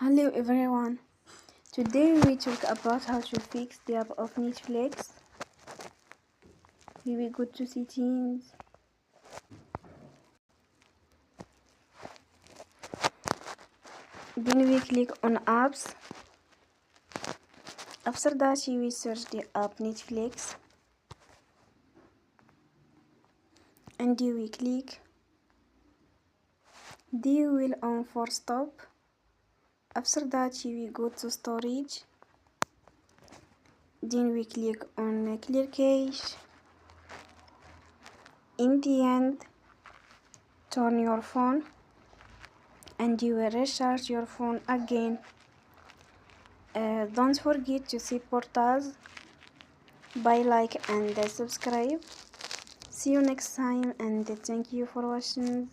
Hello everyone. Today we talk about how to fix the app of Netflix. We will go to settings. Then we click on apps. After that we search the app Netflix. And we click the wheel on for stop. After that we go to storage. Then we click on clear cache. In the end, turn your phone and you will recharge your phone again. Don't forget to support us by like and subscribe. See you next time and thank you for watching.